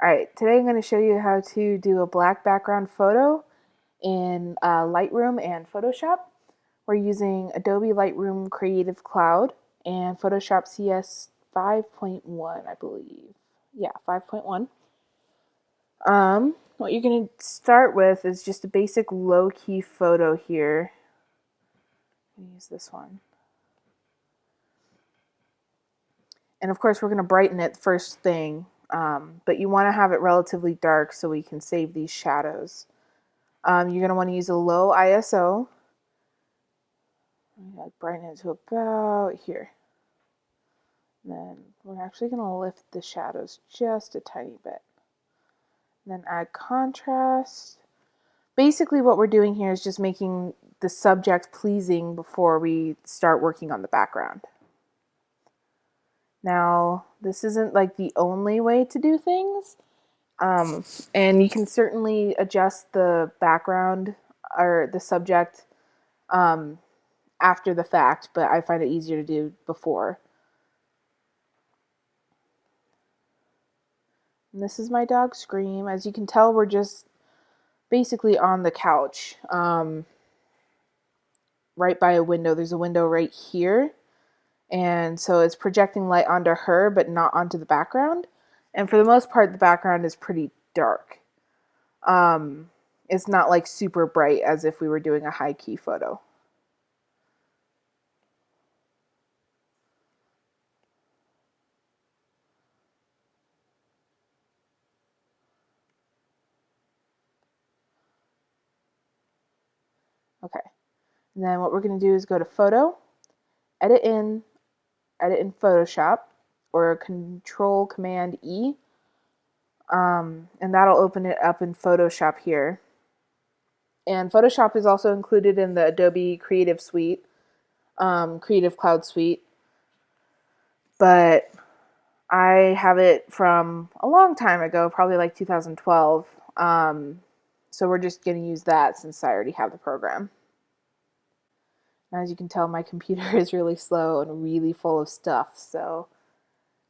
Alright, today I'm going to show you how to do a black background photo in Lightroom and Photoshop. We're using Adobe Lightroom Creative Cloud and Photoshop CS 5.1, I believe. Yeah, 5.1. What you're going to start with is just a basic low-key photo here. I'm going to use this one. And of course, we're going to brighten it first thing, but you want to have it relatively dark so we can save these shadows. You're going to want to use a low ISO. I'm going to brighten it to about here. And then we're actually going to lift the shadows just a tiny bit. And then add contrast. Basically what we're doing here is just making the subject pleasing before we start working on the background. Now, this isn't like the only way to do things. And you can certainly adjust the background or the subject after the fact, but I find it easier to do before. And this is my dog Scream. As you can tell, we're just basically on the couch, right by a window. There's a window right here. And so it's projecting light onto her, but not onto the background. And for the most part, the background is pretty dark. It's not like super bright as if we were doing a high key photo. Okay. And then what we're going to do is go to Photo, Edit in Photoshop, or Control Command E. And that'll open it up in Photoshop here. And Photoshop is also included in the Adobe Creative Suite, Creative Cloud Suite. But I have it from a long time ago, probably like 2012. So we're just going to use that since I already have the program. As you can tell, my computer is really slow and really full of stuff, so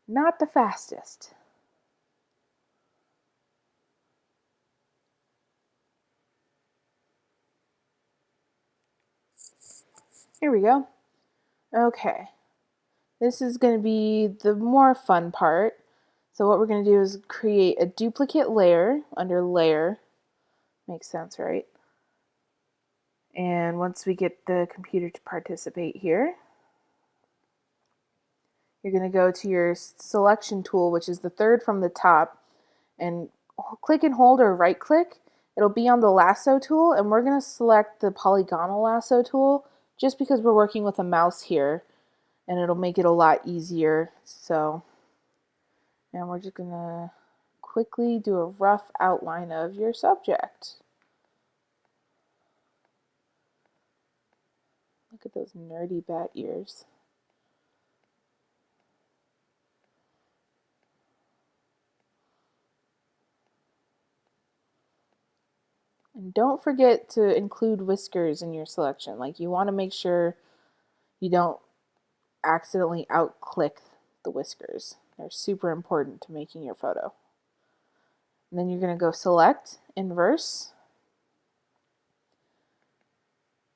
not the fastest. Here we go. Okay. This is going to be the more fun part. So what we're going to do is create a duplicate layer under Layer. Makes sense, right? And once we get the computer to participate here, you're going to go to your selection tool, which is the third from the top, and click and hold or right click. It'll be on the lasso tool, and we're going to select the polygonal lasso tool just because we're working with a mouse here, and it'll make it a lot easier. So, and we're just going to quickly do a rough outline of your subject. Look at those nerdy bat ears. And don't forget to include whiskers in your selection. Like, you want to make sure you don't accidentally out-click the whiskers. They're super important to making your photo. And then you're going to go select, inverse.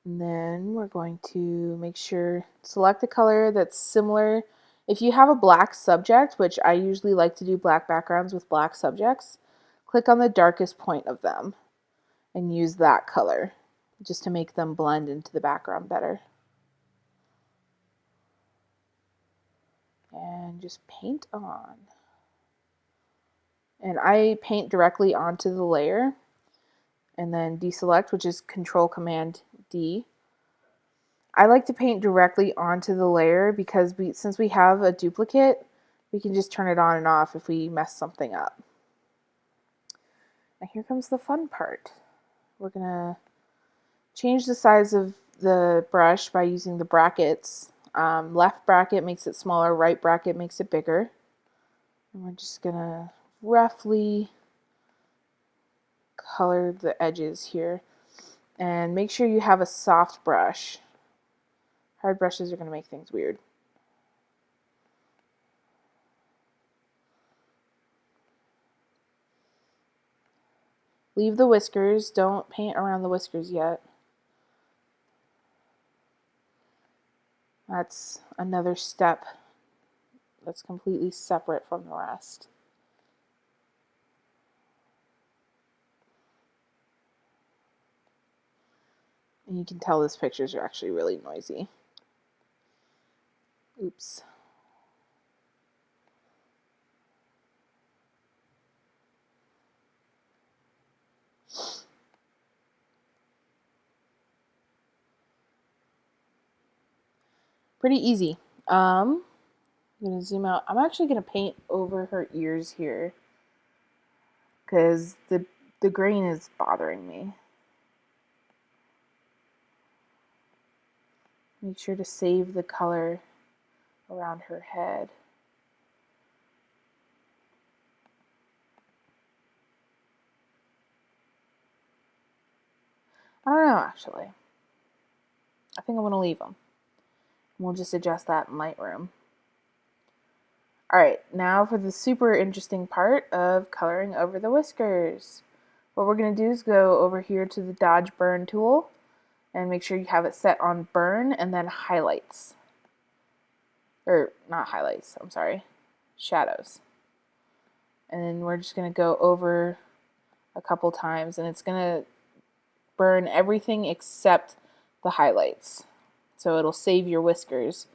And then we're going to make sure, select a color that's similar. If you have a black subject, which I usually like to do black backgrounds with black subjects, click on the darkest point of them and use that color just to make them blend into the background better. And just paint on. And I paint directly onto the layer and then deselect, which is Control Command D. I like to paint directly onto the layer because since we have a duplicate, we can just turn it on and off if we mess something up. Now here comes the fun part. We're gonna change the size of the brush by using the brackets. Left bracket makes it smaller, right bracket makes it bigger. And we're just gonna roughly color the edges here. And make sure you have a soft brush. Hard brushes are going to make things weird. Leave the whiskers. Don't paint around the whiskers yet. That's another step that's completely separate from the rest. And you can tell this pictures are actually really noisy. Oops. Pretty easy. I'm going to zoom out. I'm actually going to paint over her ears here because the grain is bothering me. Make sure to save the color around her head. I don't know, actually. I think I'm going to leave them. We'll just adjust that in Lightroom. Alright, now for the super interesting part of coloring over the whiskers. What we're going to do is go over here to the Dodge Burn tool and make sure you have it set on burn and then highlights. Or not highlights, I'm sorry, shadows. And then we're just going to go over a couple times and it's going to burn everything except the highlights. So it'll save your whiskers.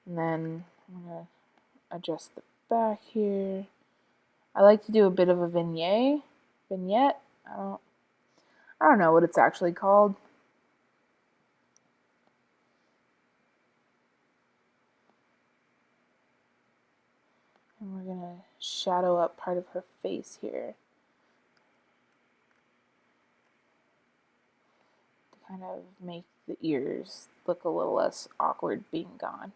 And then I'm going to adjust the back here. I like to do a bit of a vignette. I don't know what it's actually called. And we're going to shadow up part of her face here to kind of make the ears look a little less awkward being gone.